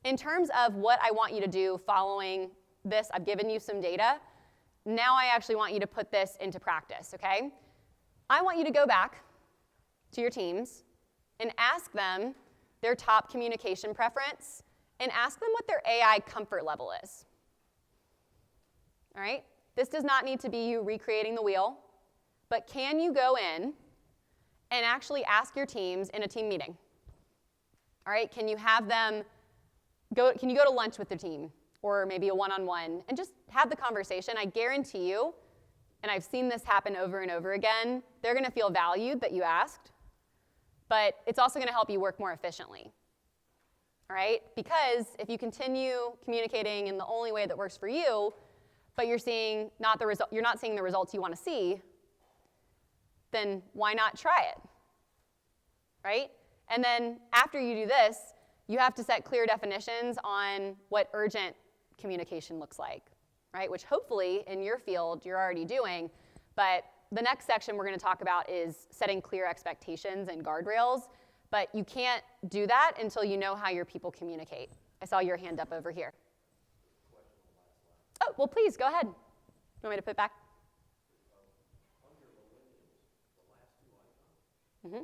B: in terms of what I want you to do following this, I've given you some data. Now I actually want you to put this into practice, okay? I want you to go back to your teams and ask them their top communication preference and ask them what their AI comfort level is. All right? This does not need to be you recreating the wheel, but can you go in and actually ask your teams in a team meeting? All right? Can you have them can you go to lunch with the team or maybe a one-on-one and just have the conversation? I guarantee you, and I've seen this happen over and over again, they're going to feel valued that you asked, but it's also going to help you work more efficiently. All right? Because if you continue communicating in the only way that works for you, but you're not seeing the results you want to see, then why not try it? Right? And then after you do this, you have to set clear definitions on what urgent communication looks like, right? Which hopefully in your field you're already doing, but the next section we're going to talk about is setting clear expectations and guardrails, but you can't do that until you know how your people communicate. I saw your hand up over here. Oh, well, please, go ahead. You want me to put it back? Mm-hmm.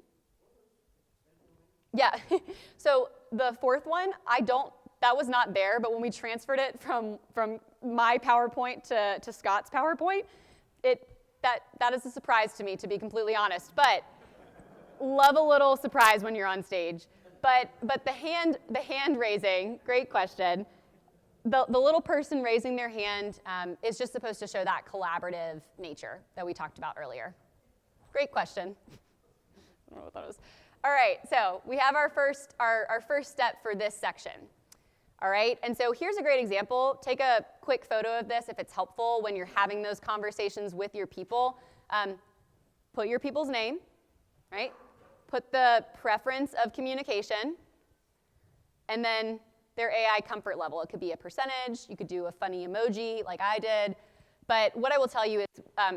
B: Yeah, so the fourth one, that was not there, but when we transferred it from my PowerPoint to Scott's PowerPoint, that is a surprise to me, to be completely honest. But love a little surprise when you're on stage. But the hand raising, great question. The little person raising their hand is just supposed to show that collaborative nature that we talked about earlier. Great question. I don't know what that was. All right, so we have our first step for this section. All right, and so here's a great example. Take a quick photo of this if it's helpful when you're having those conversations with your people. Put your people's name, right? Put the preference of communication, and then their AI comfort level. It could be a percentage. You could do a funny emoji like I did. But what I will tell you is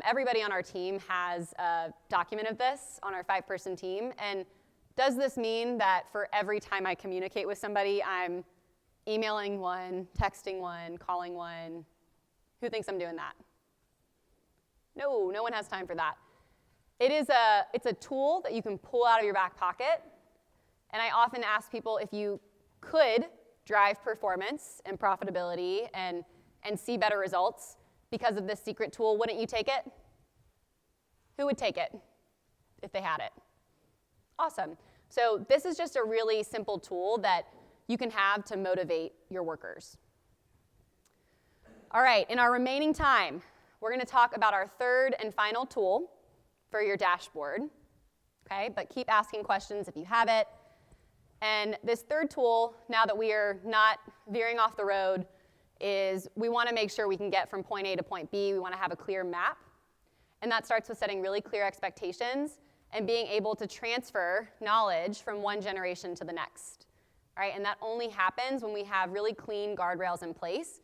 B: everybody on our team has a document of this on our 5-person team. And does this mean that for every time I communicate with somebody, I'm emailing one, texting one, calling one? Who thinks I'm doing that? No one has time for that. It's a tool that you can pull out of your back pocket. And I often ask people if you could drive performance and profitability and see better results because of this secret tool, wouldn't you take it? Who would take it if they had it? Awesome. So this is just a really simple tool that you can have to motivate your workers. All right, in our remaining time, we're going to talk about our third and final tool for your dashboard. Okay, but keep asking questions if you have it. And this third tool, now that we are not veering off the road, is we want to make sure we can get from point A to point B. We want to have a clear map. And that starts with setting really clear expectations and being able to transfer knowledge from one generation to the next. All right, and that only happens when we have really clean guardrails in place.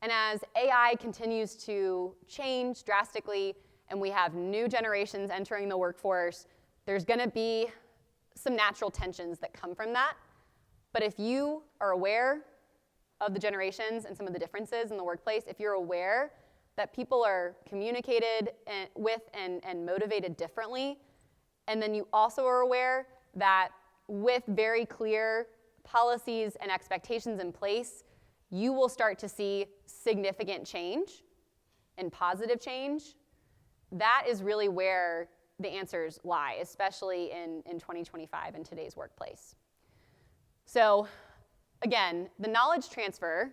B: And as AI continues to change drastically and we have new generations entering the workforce, there's going to be some natural tensions that come from that. But if you are aware of the generations and some of the differences in the workplace, if you're aware that people are communicated with and motivated differently, and then you also are aware that with very clear policies and expectations in place, you will start to see significant change and positive change. That is really where the answers lie, especially in 2025 in today's workplace. So again, the knowledge transfer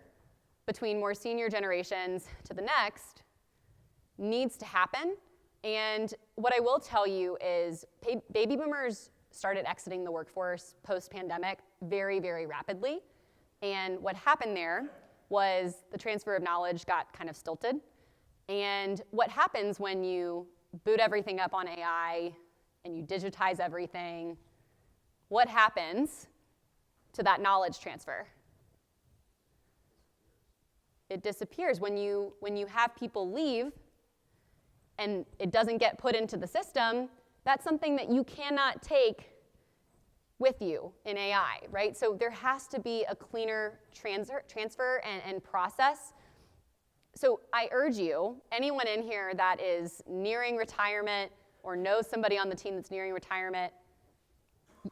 B: between more senior generations to the next needs to happen. And what I will tell you is baby boomers started exiting the workforce post-pandemic very, very rapidly. And what happened there was the transfer of knowledge got kind of stilted. And what happens when you boot everything up on AI and you digitize everything, what happens to that knowledge transfer? It disappears. When you have people leave and it doesn't get put into the system, that's something that you cannot take with you in AI, right? So there has to be a cleaner transfer and process. So I urge you, anyone in here that is nearing retirement or knows somebody on the team that's nearing retirement,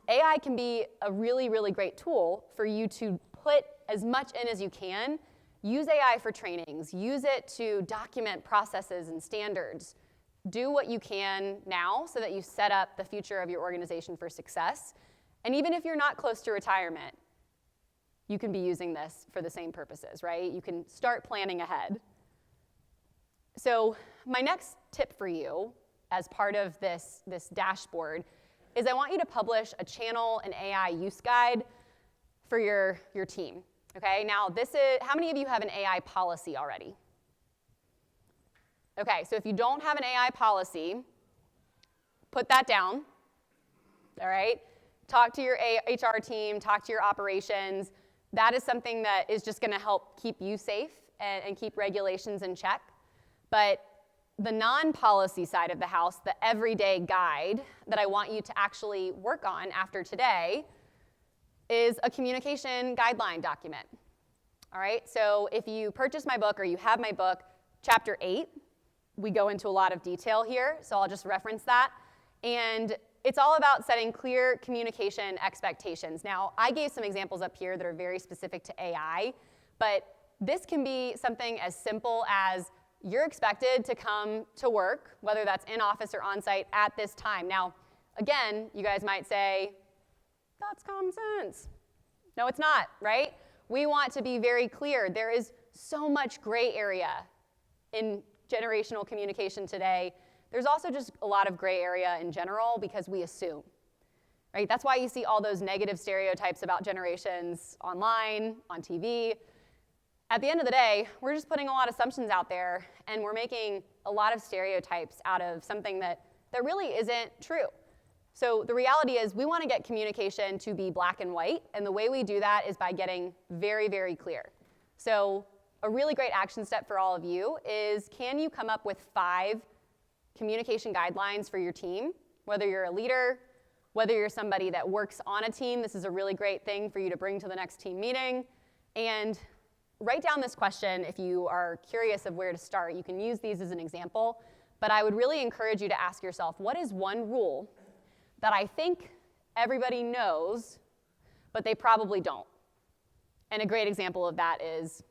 B: AI can be a really, really great tool for you to put as much in as you can. Use AI for trainings. Use it to document processes and standards. Do what you can now so that you set up the future of your organization for success. And even if you're not close to retirement, you can be using this for the same purposes, right? You can start planning ahead. So my next tip for you as part of this dashboard is I want you to publish a channel and AI use guide for your team. Okay, now how many of you have an AI policy already? Okay, so if you don't have an AI policy, put that down, all right? Talk to your HR team, talk to your operations. That is something that is just gonna help keep you safe and keep regulations in check. But the non-policy side of the house, the everyday guide that I want you to actually work on after today is a communication guideline document. All right, so if you purchase my book or you have my book, chapter 8, we go into a lot of detail here, so I'll just reference that. And it's all about setting clear communication expectations. Now, I gave some examples up here that are very specific to AI, but this can be something as simple as you're expected to come to work, whether that's in office or on site, at this time. Now, again, you guys might say, that's common sense. No, it's not, right? We want to be very clear. There is so much gray area in generational communication today. There's also just a lot of gray area in general because we assume, right? That's why you see all those negative stereotypes about generations online, on TV. At the end of the day, we're just putting a lot of assumptions out there, and we're making a lot of stereotypes out of something that really isn't true. So the reality is we want to get communication to be black and white, and the way we do that is by getting very, very clear. So a really great action step for all of you is, can you come up with 5 communication guidelines for your team? Whether you're a leader, whether you're somebody that works on a team, this is a really great thing for you to bring to the next team meeting. And write down this question if you are curious of where to start. You can use these as an example, but I would really encourage you to ask yourself, what is one rule that I think everybody knows, but they probably don't? And a great example of that is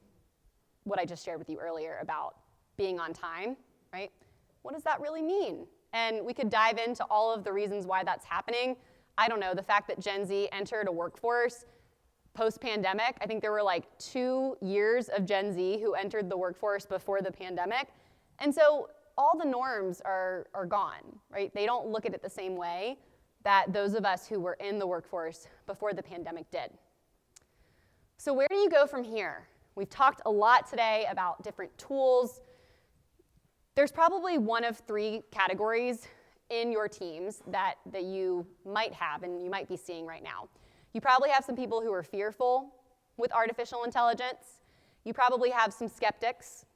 B: what I just shared with you earlier about being on time, right? What does that really mean? And we could dive into all of the reasons why that's happening. I don't know, the fact that Gen Z entered a workforce post-pandemic. I think there were like 2 years of Gen Z who entered the workforce before the pandemic. And so all the norms are gone, right? They don't look at it the same way that those of us who were in the workforce before the pandemic did. So where do you go from here? We've talked a lot today about different tools. There's probably one of 3 categories in your teams that you might have and you might be seeing right now. You probably have some people who are fearful with artificial intelligence. You probably have some skeptics.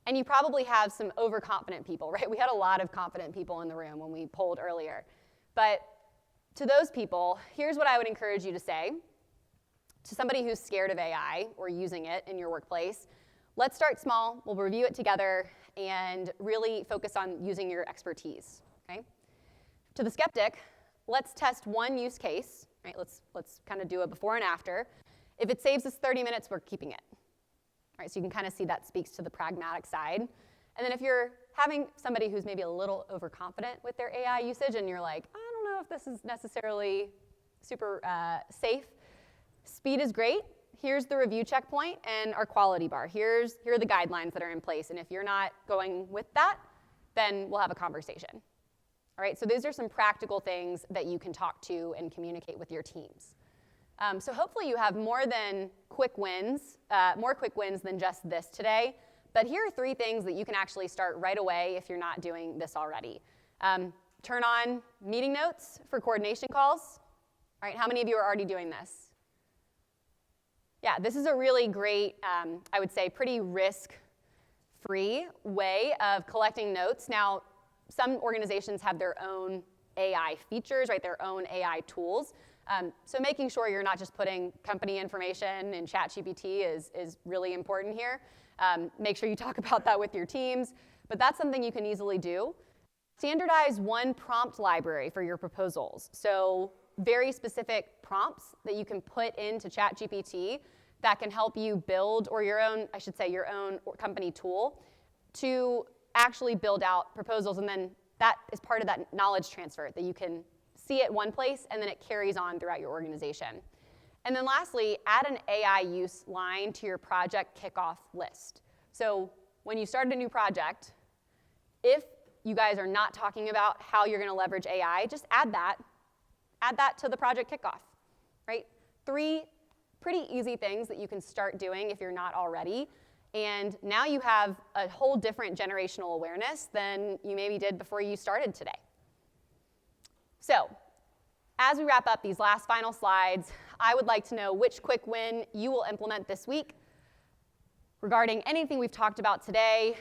B: And you probably have some overconfident people, right? We had a lot of confident people in the room when we polled earlier. But to those people, here's what I would encourage you to say to somebody who's scared of AI or using it in your workplace. Let's start small, we'll review it together, and really focus on using your expertise, okay? To the skeptic, let's test one use case, right? Let's kind of do a before and after. If it saves us 30 minutes, we're keeping it, right? So you can kind of see that speaks to the pragmatic side. And then if you're having somebody who's maybe a little overconfident with their AI usage and you're like, I don't know if this is necessarily super safe, speed is great. Here's the review checkpoint and our quality bar. Here are the guidelines that are in place. And if you're not going with that, then we'll have a conversation. All right, so these are some practical things that you can talk to and communicate with your teams. So hopefully you have more quick wins than just this today. But here are 3 things that you can actually start right away if you're not doing this already. Turn on meeting notes for coordination calls. All right, how many of you are already doing this? Yeah, this is a really great, I would say, pretty risk-free way of collecting notes. Now, some organizations have their own AI features, right, their own AI tools. So making sure you're not just putting company information in ChatGPT is really important here. Make sure you talk about that with your teams, but that's something you can easily do. Standardize one prompt library for your proposals. So very specific prompts that you can put into ChatGPT that can help you build, or your own company tool to actually build out proposals. And then that is part of that knowledge transfer that you can see it one place and then it carries on throughout your organization. And then lastly, add an AI use line to your project kickoff list. So when you start a new project, if you guys are not talking about how you're going to leverage AI, just add that to the project kickoff, right? 3 pretty easy things that you can start doing if you're not already. And now you have a whole different generational awareness than you maybe did before you started today. So as we wrap up these last final slides, I would like to know which quick win you will implement this week. Regarding anything we've talked about today,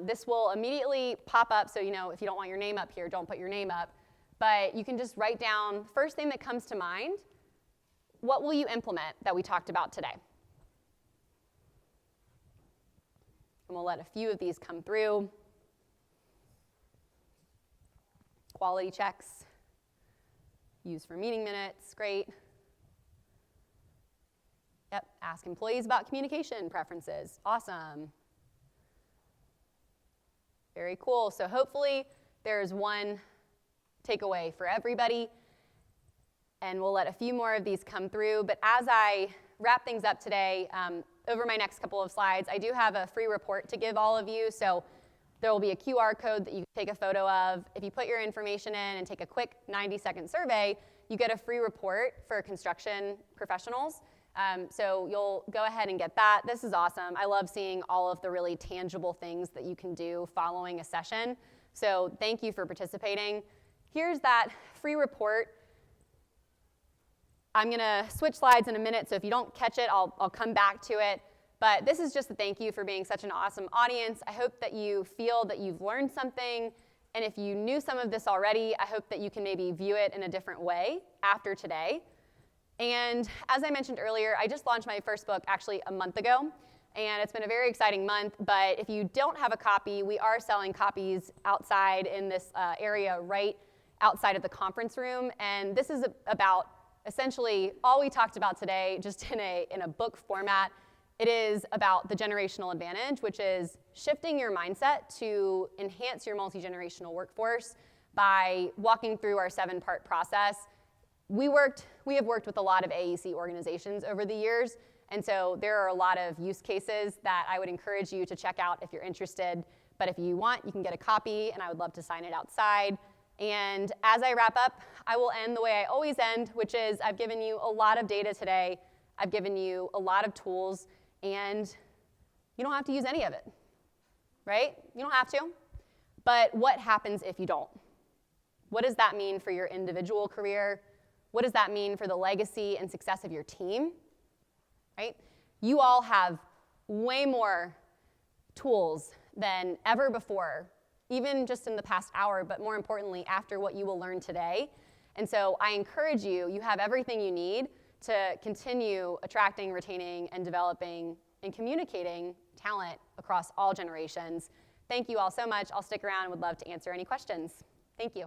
B: this will immediately pop up. So, if you don't want your name up here, don't put your name up. But you can just write down first thing that comes to mind. What will you implement that we talked about today? And we'll let a few of these come through. Quality checks. Use for meeting minutes, great. Yep, ask employees about communication preferences, awesome. Very cool, so hopefully there's one takeaway for everybody, and we'll let a few more of these come through. But as I wrap things up today, over my next couple of slides, I do have a free report to give all of you. So there will be a QR code that you can take a photo of. If you put your information in and take a quick 90-second survey, you get a free report for construction professionals. So you'll go ahead and get that. This is awesome. I love seeing all of the really tangible things that you can do following a session. So thank you for participating. Here's that free report. I'm going to switch slides in a minute, so if you don't catch it, I'll come back to it. But this is just a thank you for being such an awesome audience. I hope that you feel that you've learned something. And if you knew some of this already, I hope that you can maybe view it in a different way after today. And as I mentioned earlier, I just launched my first book actually a month ago. And it's been a very exciting month. But if you don't have a copy, we are selling copies outside in this area right outside of the conference room. And this is about essentially all we talked about today, just in a book format. It is about the generational advantage, which is shifting your mindset to enhance your multi-generational workforce by walking through our 7-part process. We have worked with a lot of AEC organizations over the years, and so there are a lot of use cases that I would encourage you to check out if you're interested. But if you want, you can get a copy, and I would love to sign it outside. And as I wrap up, I will end the way I always end, which is I've given you a lot of data today. I've given you a lot of tools. And you don't have to use any of it, right? You don't have to. But what happens if you don't? What does that mean for your individual career? What does that mean for the legacy and success of your team, right? You all have way more tools than ever before, even just in the past hour, but more importantly, after what you will learn today. And so I encourage you, you have everything you need to continue attracting, retaining, and developing and communicating talent across all generations. Thank you all so much. I'll stick around and would love to answer any questions. Thank you.